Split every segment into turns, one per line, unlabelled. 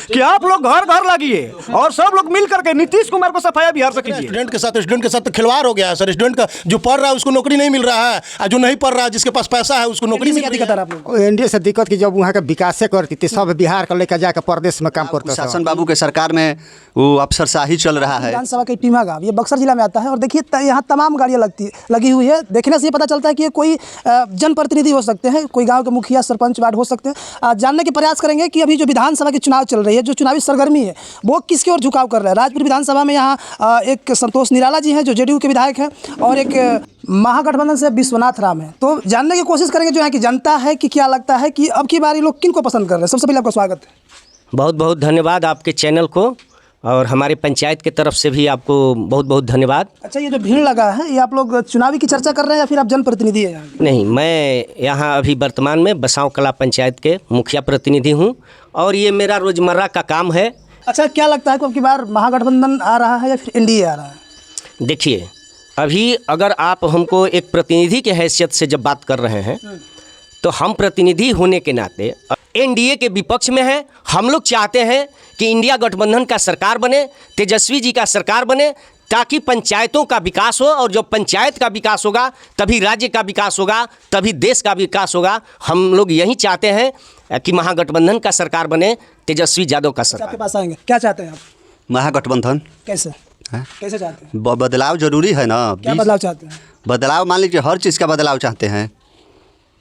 कि आप लोग घर घर लगिए और सब लोग मिल करके नीतीश कुमार को सफाया बिहार से कीजिए।
स्टूडेंट के साथ तो खिलवाड़ हो गया है सर। स्टूडेंट का जो पढ़ रहा है उसको नौकरी नहीं मिल रहा है, और जो नहीं पढ़ रहा है जिसके पास पैसा है उसको नौकरी
क्या दिक्कत है आप लोग?
एनडीए से दिक्कत की जब वहाँ का विकास करती थी, सब बिहार का लेकर जाकर प्रदेश में काम करता था।
शासन बाबू के सरकार में वो अफसरशाही चल रहा है।
विधानसभा के टीमा गाँव ये बक्सर जिला में आता है और देखिए यहाँ तमाम गाड़ियाँ लगी हुई है। देखने से ये पता चलता है कि ये कोई जनप्रतिनिधि हो सकते हैं, कोई गांव के मुखिया सरपंच वार्ड हो सकते हैं। जानने के प्रयास करेंगे कि अभी जो विधानसभा की चुनाव चल रही है, जो चुनावी सरगर्मी है, वो किसकी ओर झुकाव कर रहा है। राजपुर विधानसभा में यहाँ एक संतोष निराला जी हैं जो जेडीयू के विधायक हैं, और एक महागठबंधन से विश्वनाथ राम है। तो जानने की कोशिश करेंगे जो यहाँ की जनता है कि क्या लगता है कि अब की बार ये लोग किन को पसंद कर रहे हैं। सबसे पहले आपका स्वागत है।
बहुत बहुत धन्यवाद आपके चैनल को, और हमारी पंचायत की तरफ से भी आपको बहुत बहुत धन्यवाद।
अच्छा, ये जो भीड़ लगा है, ये आप लोग चुनावी की चर्चा कर रहे हैं या फिर आप जनप्रतिनिधि हैं यहाँ?
नहीं, मैं यहाँ अभी वर्तमान में बसांव कला पंचायत के मुखिया प्रतिनिधि हूँ, और ये मेरा रोज़मर्रा का काम है।
अच्छा, क्या लगता है कि अब की बार महागठबंधन आ रहा है या फिर एनडीए आ रहा है?
देखिए, अभी अगर आप हमको एक प्रतिनिधि के हैसियत से जब बात कर रहे हैं, तो हम प्रतिनिधि होने के नाते एनडीए के विपक्ष में हैं। हम लोग चाहते हैं कि इंडिया गठबंधन का सरकार बने, तेजस्वी जी का सरकार बने, ताकि पंचायतों का विकास हो, और जब पंचायत का विकास होगा तभी राज्य का विकास होगा, तभी देश का विकास होगा। हम लोग यही चाहते हैं कि महागठबंधन का सरकार बने, तेजस्वी यादव का सरकार।
आपके पास आएंगे, क्या चाहते हैं आप?
महागठबंधन
कैसे कैसे चाहते हैं?
बदलाव जरूरी है ना।
क्या बदलाव चाहते हैं?
बदलाव मान लीजिए हर चीज़ का बदलाव चाहते हैं।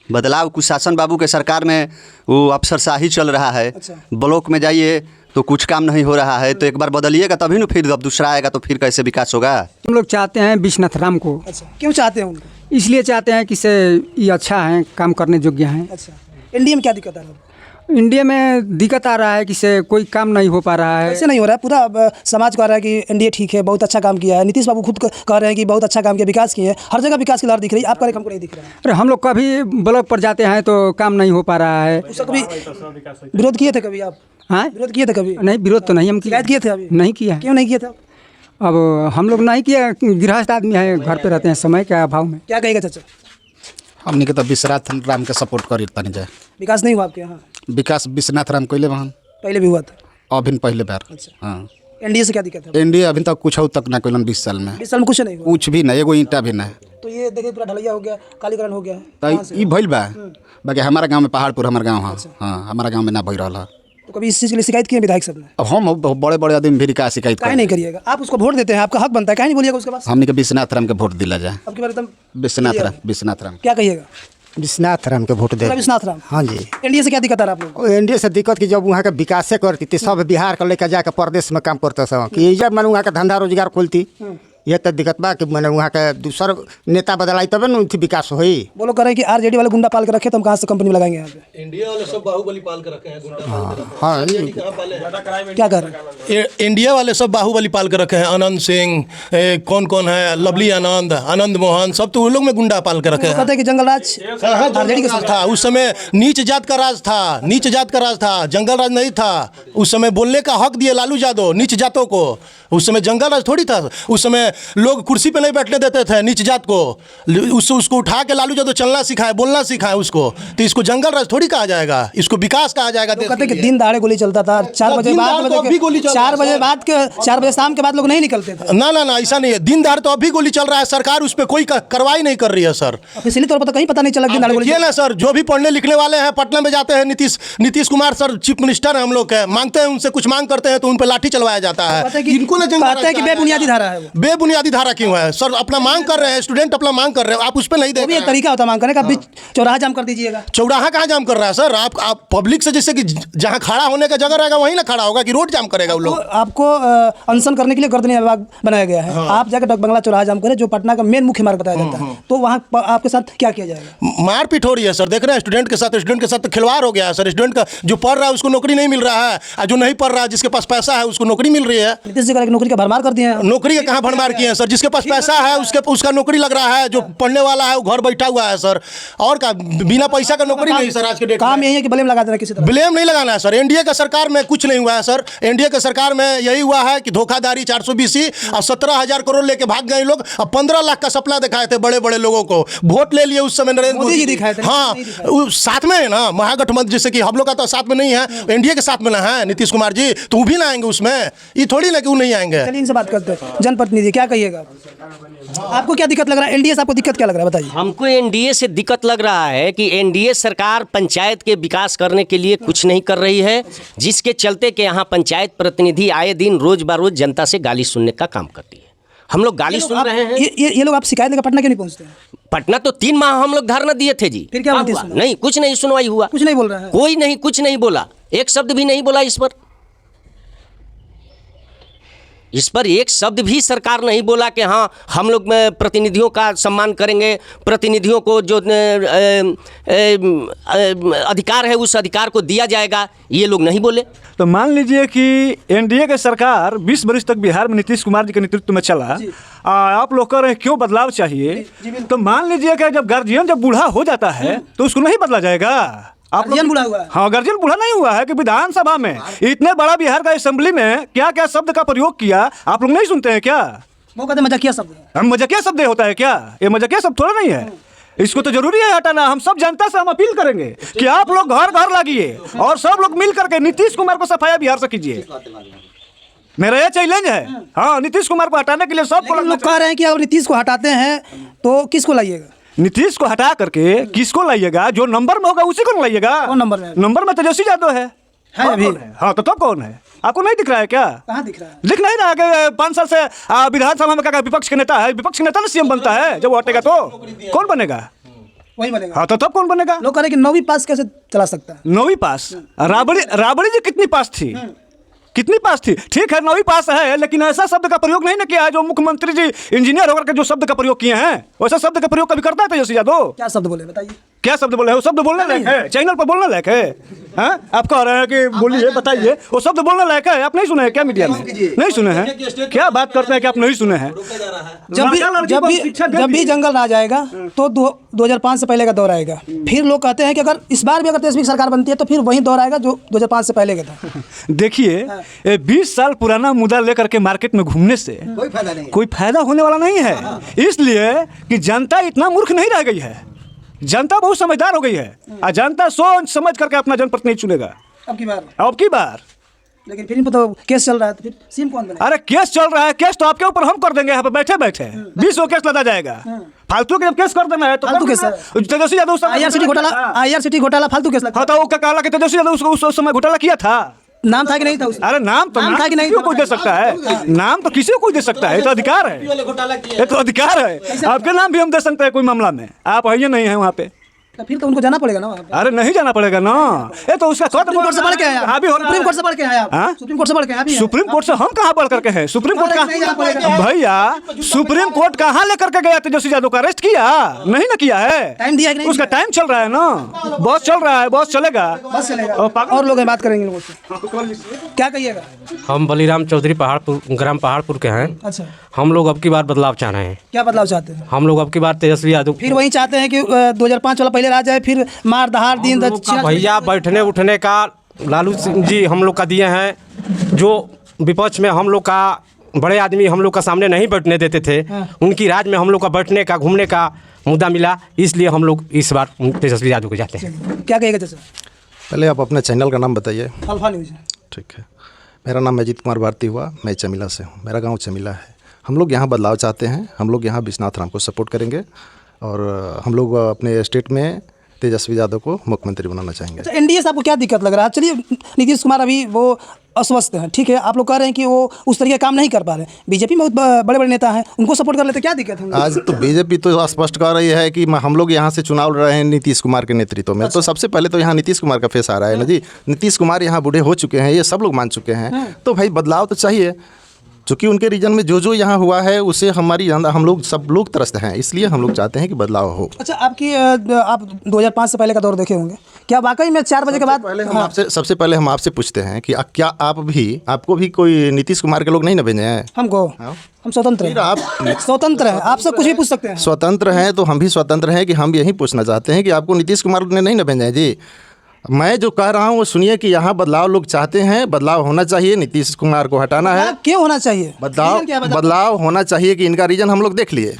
बदलाव कुछ शासन बाबू के सरकार में वो अफसरशाही चल रहा है।
अच्छा।
ब्लॉक में जाइए तो कुछ काम नहीं हो रहा है, तो एक बार बदलिएगा तभी ना, फिर अब दूसरा आएगा तो फिर कैसे विकास होगा।
हम लोग चाहते हैं विश्वनाथ राम को।
अच्छा, क्यों चाहते हैं उनको?
इसलिए चाहते हैं कि से ये अच्छा है, काम करने योग्य हैं।
अच्छा, एनडीए में क्या दिक्कत है?
इंडिया में दिक्कत आ रहा है कि से कोई काम नहीं हो पा रहा है।
ऐसे नहीं हो रहा है, पूरा समाज कह रहा है कि एनडीए ठीक है, बहुत अच्छा काम किया है। नीतीश बाबू खुद कह रहे हैं कि बहुत अच्छा काम किया, विकास किए हैं, हर जगह विकास की लहर दिख रही है। आपका हमको नहीं दिख रहा है।
अरे हम लोग कभी ब्लॉक पर जाते हैं तो काम नहीं हो पा रहा है।
उसका कभी विरोध किए थे? कभी आप
हाँ,
विरोध किए थे? कभी
नहीं, विरोध तो नहीं हम
शिकायत किए थे? अभी
नहीं किया।
क्यों नहीं किए थे?
अब हम लोग नहीं किया, गृहस्थ आदमी है, घर पे रहते हैं, समय के अभाव में।
क्या कहेगा चाचा?
हमने के तो विश्वनाथ राम के सपोर्ट करी तनी जाए।
विकास नहीं हुआ आपके यहाँ?
विकास विश्वनाथ राम कहले वहाँ
पहले भी हुआ था,
अभी पहले बार।
अच्छा।
हाँ,
एनडीए से क्या दिक्कत है?
एनडीए अभी तक कुछ तक ना कैलन 20 साल में।
20 साल में कुछ नहीं हुआ?
कुछ भी नहीं, एगो ईंटा भी नहीं।
तो ये देखिए पूरा ढलैया हो गया, कालीकरण हो गया है।
तो ई भइल बा, बाकी हमारा गांव में पहाड़पुर हमारा गांव है। हाँ, हमारा गांव में ना भइल रहा।
तो कभी इस चीज़ के लिए शिकायत की है विधायक साहब ने?
अब हम बड़े बड़े आदमी भी का शिकायत
काहे नहीं करिएगा? आप उसको वोट देते हैं, आपका हक बनता है, काहे नहीं बोलिएगा उसके पास?
हमने के विश्वनाथ राम के वोट दिला जाए।
आपके बारे एकदम
विश्वनाथ राम
क्या कहिएगा?
विश्वनाथ राम के वोट दे।
विश्वनाथ राम।
हाँ जी।
एनडीए से क्या दिक्कत है आप लोग?
एनडीए से दिक्कत की जब वहाँ का विकास करती थी, सब बिहार का लेकर जाकर प्रदेश में काम करता था, कि जब मैंने वहाँ का धंधा रोजगार खोलती, यह तो दिक्कत बा कि मैंने वहाँ का दूसरा नेता बदलाई तब न उनकी विकास हुई।
वो लोग कह रहे हैं कि आरजेडी वाले गुंडा पाल के रखे, तो हम कहाँ से कंपनी में लगाएंगे यहाँ पे?
इंडिया वाले सब बाहुबली पाल के रखे हैं, गुंडा
हाँ,
क्या कर रहे हैं?
इंडिया वाले सब बाहुबली पाल के रखे हैं। आनंद सिंह, कौन कौन है, लवली आनंद, आनंद मोहन, सब तो वो लोग में गुंडा पाल के रखे हैं।
कहते हैं कि जंगल राज
आरजेडी के साथ था उस समय, नीच जात का राज था, नीच जात का राज था, जंगल राज नहीं था। उस समय बोलने का हक दिए लालू यादव नीच जातों को। उस समय जंगल राज थोड़ी था। उस समय लोग कुर्सी पे नहीं बैठने देते थे नीच जात को। उसको उठा के लालू यादव चलना सिखाए, बोलना सिखाए उसको। तो इसको जंगल राज थोड़ी कहा जाएगा, इसको विकास कहा जाएगा।
कहते हैं कि दिन दहाड़े गोली चलता था, 4 बजे बाद 4 बजे शाम के बाद लोग नहीं निकलते थे।
ना ना ना, ऐसा नहीं है। दिन दहाड़े तो अभी गोली चल रहा है, सरकार उस पर कोई कार्रवाई नहीं कर रही है सर।
ऑफिशियली तौर पर तो कहीं पता नहीं चला दिन दहाड़े गोली।
ये ना सर, जो भी पढ़ने लिखने वाले हैं पटना में जाते हैं, Nitish Kumar sir chief minister है हम लोग के, मांगते हैं उनसे कुछ मांग करते हैं तो उन पर लाठी चलवाया जाता है।
इनको कहते हैं कि बेबुनियादी धारा है।
बेबुनियादी धारा क्यों है सर? अपना मांग कर रहे हैं, स्टूडेंट अपना मांग कर रहे हैं, आप उस पर नहीं दे।
एक तरीका होता है मांग करने का, बीच चौराहा जाम कर दीजिएगा।
चौराहा कहाँ जाम कर रहा है सर? आप पब्लिक से, जैसे कि जहाँ खड़ा होने का जगह रहेगा वहीं ना खड़ा होगा, कि रोड जाम करेगा वो लोग? आपको
अनशन करने के लिए गर्दनी विभाग बनाया गया है। आप जाकर डक बंगला चौराहा जाम करें, जो पटना का मेन मुख्य मार्ग बताया जाता है, तो वहाँ आपके साथ क्या किया जाएगा?
मारपीट हो रही है सर। देख रहे हैं स्टूडेंट के साथ तो खिलवाड़ हो गया है सर। स्टूडेंट का जो पढ़ रहा है उसको नौकरी नहीं मिल रहा है, और जो नहीं पढ़ रहा है जिसके पास पैसा है उसको नौकरी मिल रही है।
नीतीश जी का नौकरी का भरमार कर दिए हैं।
नौकरी का कहाँ भरमार किए हैं सर। जिसके पास पैसा है उसका नौकरी लग रहा है, जो पढ़ने वाला है वो घर बैठा हुआ है सर। और का बिना पैसा का नौकरी नहीं सर आज के डेट में।
काम यही है कि ब्लेम लगा देना किसी तरह।
ब्लेम नहीं लगाना है सर। एनडीए का सरकार में कुछ नहीं हुआ है सर। एनडीए के सरकार में यही हुआ है कि धोखाधड़ी 420 और 17,000 करोड़ लेके भाग गए लोग। अब 15 लाख का सपना दिखाए थे बड़े बड़े लोगों को, वोट ले लिए उस समय नरेंद्र
मोदी जी
मोदी।
दिखाए थे।
हाँ, साथ में है ना महागठबंधन, जैसे कि हम लोग का तो साथ में नहीं है, एनडीए के साथ में ना है नीतीश कुमार जी, तो वो भी ना आएंगे उसमें। ये थोड़ी ना कि वो नहीं आएंगे।
चलिए इनसे बात करते हैं। जनप्रतिनिधि क्या कहिएगा, आपको क्या दिक्कत लग रहा है? एनडीए से आपको दिक्कत क्या लग रहा है बताइए।
हमको एनडीए से दिक्कत लग रहा है कि एनडीए सरकार पंचायत के विकास करने के लिए कुछ नहीं कर रही है, जिसके चलते कि यहाँ पंचायत प्रतिनिधि आए दिन रोज बरोज जनता से गाली सुनने का काम करती है। हम लोग गाली सुन रहे हैं।
ये लोग आप शिकायत लेकर पटना क्यों नहीं पहुंचते हैं?
पटना तो 3 माह हम लोग धरना दिए थे जी।
फिर क्या
हुआ? नहीं, कुछ नहीं सुनवाई हुआ।
कुछ नहीं बोल रहा है
कोई नहीं, कुछ नहीं बोला, एक शब्द भी नहीं बोला इस पर एक शब्द भी सरकार नहीं बोला कि हाँ हम लोग प्रतिनिधियों का सम्मान करेंगे, प्रतिनिधियों को जो अधिकार है उस अधिकार को दिया जाएगा, ये लोग नहीं बोले।
तो मान लीजिए कि एनडीए की सरकार 20 वर्ष तक बिहार में नीतीश कुमार जी के नेतृत्व में चला, आप लोग कह रहे हैं क्यों बदलाव चाहिए, तो मान लीजिए कि जब गार्जियन जब बूढ़ा हो जाता है तो उसको नहीं बदला जाएगा। आप
गार्जियन बूढ़ा हुआ है?
हाँ, गार्जियन बूढ़ा नहीं हुआ है कि विधानसभा में इतने बड़ा बिहार का असेंबली में क्या क्या शब्द का प्रयोग किया, आप लोग नहीं सुनते हैं क्या?
वो कहते मजाकिया शब्द है।
हम मजाकिया शब्द होता है क्या? ये मजाकिया शब्द थोड़ा नहीं है, इसको तो जरूरी है हटाना। हम सब जनता से हम अपील करेंगे कि आप लोग घर घर लागिए और सब लोग मिल करके नीतीश कुमार को सफाया बिहार से कीजिए। मेरा ये चैलेंज है। हाँ, नीतीश कुमार को हटाने के लिए सबको
लोग कह रहे हैं कि अगर नीतीश को हटाते हैं तो किसको लाइएगा?
नीतीश को हटा करके किसको लाइएगा? जो नंबर में होगा उसी को लाइएगा।
कौन नंबर में?
नंबर में तेजस्वी यादव है
अभी।
हाँ, तो तब कौन है? आपको नहीं दिख रहा है क्या?
कहाँ दिख रहा है?
दिख नहीं रहा कि 5 साल से विधानसभा में क्या विपक्ष के नेता है? विपक्ष के नेता ना सीएम बनता है। जब वो हटेगा तो कौन बनेगा?
वही बनेगा।
हाँ, तो तब कौन बनेगा?
लोग कह रहे हैं कि 9वीं पास कैसे चला सकता है?
9वीं पास? राबड़ी जी कितनी पास थी? कितनी पास थी? ठीक है 9वीं पास है, लेकिन ऐसा शब्द का प्रयोग नहीं ना किया है जो मुख्यमंत्री जी इंजीनियर होकर के जो शब्द का प्रयोग किए हैं, वैसा शब्द का प्रयोग कभी करता है तेजस्वी यादव?
क्या शब्द बोले बताइए?
क्या शब्द बोले? वो शब्द बोलने लायक है? चैनल पर बोलने लायक है? हाँ, आप कह रहे हैं कि बोलिए, बताइए, वो शब्द बोलने लायक है? आप नहीं सुने हैं क्या? मीडिया में नहीं सुने हैं क्या? बात करते हैं कि आप नहीं सुने हैं?
जब भी जंगल राज आएगा तो 2005 से पहले का दौर आएगा। फिर लोग कहते हैं कि अगर इस बार भी अगर तेजस्वी की सरकार बनती है तो फिर वही दौर आएगा जो 2005 से पहले का था।
देखिए 20 साल पुराना मुद्दा लेकर के मार्केट में घूमने से कोई फायदा होने वाला नहीं है, इसलिए कि जनता इतना मूर्ख नहीं रह गई है। जनता बहुत समझदार हो गई है और जनता सोच समझ करके अपना जनप्रतिनिधि चुनेगा अब की बार।
लेकिन फिर तो केस चल रहा है, तो फिर सीएम कौन बनेगा?
अरे केस चल रहा है, केस तो आपके ऊपर हम कर देंगे यहाँ पे बैठे बैठे। 20 केस लगा जाएगा। फालतू के जब केस कर देना है तो
फालतू केस है।
तेजस्वी यादव
आईआरसीटी घोटाला फालतू केस लगा।
हाँ, तो वो कहा कि तेजस्वी यादव उस समय घोटाला किया था।
नाम था कि नहीं था उसमें?
अरे नाम था कि नहीं? किसी को कोई दे सकता है नाम, तो किसी को कोई दे सकता है, ये तो अधिकार है, ये तो अधिकार है। आपके नाम भी हम दे सकते हैं कोई मामला में, आप है नहीं है वहाँ पे,
तो फिर तो उनको जाना पड़ेगा ना।
अरे नहीं जाना पड़ेगा ना, ये तो उसका
सुप्रीम कोर्ट से बढ़ के आया। सुप्रीम कोर्ट से बढ़ के आया। सुप्रीम कोर्ट से बढ़ के आया।
सुप्रीम कोर्ट से हम कहाँ बढ़ करके हैं? सुप्रीम कोर्ट का भैया, सुप्रीम कोर्ट कहाँ लेकर के गया? तेजस्वी यादव का अरेस्ट किया नहीं ना किया है?
टाइम दिया कि नहीं?
उसका टाइम चल रहा है ना, बॉस चल रहा है, बॉस चलेगा,
बस चलेगा। और लोग बात करेंगे लोगों से, क्या कहिएगा?
हम बलीराम चौधरी पहाड़पुर, ग्राम पहाड़पुर के हैं।
अच्छा,
हम लोग अब की बार बदलाव चाह रहे हैं।
क्या बदलाव चाहते हैं?
हम लोग अब की बार तेजस्वी यादव
फिर वही चाहते हैं कि 2005 वाला पहले राज आए, फिर मार दहाड़ दिन
भैया बैठने उठने का लालू सिंह जी हम लोग का दिए हैं। जो विपक्ष में हम लोग का बड़े आदमी हम लोग का सामने नहीं बैठने देते थे, उनकी राज में हम लोग का बैठने का घूमने का मुद्दा मिला, इसलिए हम लोग इस बार तेजस्वी यादव को जाते हैं।
क्या कहेगा चाचा?
पहले आप अपने चैनल का नाम बताइए।
Alpha news.
ठीक है, मेरा नाम अजीत कुमार भारती हुआ, मैं चमीला से हूँ, मेरा गांव चमीला है। हम लोग यहाँ बदलाव चाहते हैं, हम लोग यहाँ विश्वनाथ राम को सपोर्ट करेंगे और हम लोग अपने स्टेट में तेजस्वी यादव को मुख्यमंत्री बनाना चाहेंगे।
अच्छा, एनडीए से आपको क्या दिक्कत लग रहा है? चलिए, नीतीश कुमार अभी वो अस्वस्थ हैं, ठीक है, आप लोग कह रहे हैं कि वो उस तरीके काम नहीं कर पा रहे। बीजेपी में बहुत बड़े बड़े नेता हैं, उनको सपोर्ट कर लेते, क्या दिक्कत है?
आज तो बीजेपी तो स्पष्ट कर रही है कि हम लोग यहाँ से चुनाव लड़ रहे हैं नीतीश कुमार के नेतृत्व में। तो सबसे पहले तो यहाँ नीतीश कुमार का फेस आ रहा है ना जी। नीतीश कुमार यहाँ बूढ़े हो चुके हैं, ये सब लोग मान चुके हैं, तो भाई बदलाव तो चाहिए। चूँकि उनके रीजन में जो यहाँ हुआ है उससे हमारी हम लोग सब लोग त्रस्त हैं, इसलिए हम लोग चाहते हैं कि बदलाव हो।
अच्छा, आप 2005 से पहले का दौर देखे होंगे, क्या वाकई में 4 बजे के बाद
सबसे पहले हम आपसे पूछते हैं कि क्या आपको भी कोई नीतीश कुमार के लोग नहीं न भेजे हैं?
हमको हम स्वतंत्र हैं, आप स्वतंत्र हैं, आपसे कुछ भी पूछ सकते हैं।
स्वतंत्र हैं तो हम भी स्वतंत्र हैं कि हम यही पूछना चाहते हैं कि आपको नीतीश कुमार ने नहीं न भेजा है जी। मैं जो कह रहा हूँ वो सुनिए कि यहाँ बदलाव लोग चाहते हैं, बदलाव होना चाहिए, नीतीश कुमार को हटाना है।
क्यों होना चाहिए?
बदलाव होना चाहिए कि इनका रीजन हम लोग देख लिए,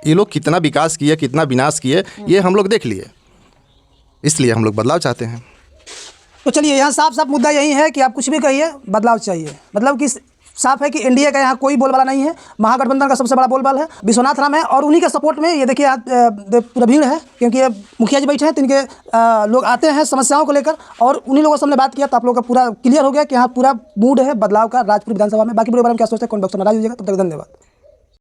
ये लोग कितना विकास किए कितना विनाश किए ये हम लोग देख लिए, इसलिए हम लोग बदलाव चाहते हैं।
तो चलिए, यहाँ साफ साफ मुद्दा यही है कि आप कुछ भी कहिए, बदलाव चाहिए। मतलब कि साफ है कि एनडीए का यहाँ कोई बोलबाला नहीं है, महागठबंधन का सबसे बड़ा बोलबाला है विश्वनाथ राम है, और उन्हीं के सपोर्ट में ये देखिए पूरा भीड़ है, क्योंकि ये मुखिया जी बैठे हैं तो इनके लोग आते हैं समस्याओं को लेकर, और उन्हीं लोगों से हमने बात किया तो आप लोगों का पूरा क्लियर हो गया कि यहाँ पूरा मूड है बदलाव का राजपुर विधानसभा में। बाकी पूरे बारे में क्या सोचते हैं कमेंट बॉक्स में बता दीजिएगा। तब तक धन्यवाद।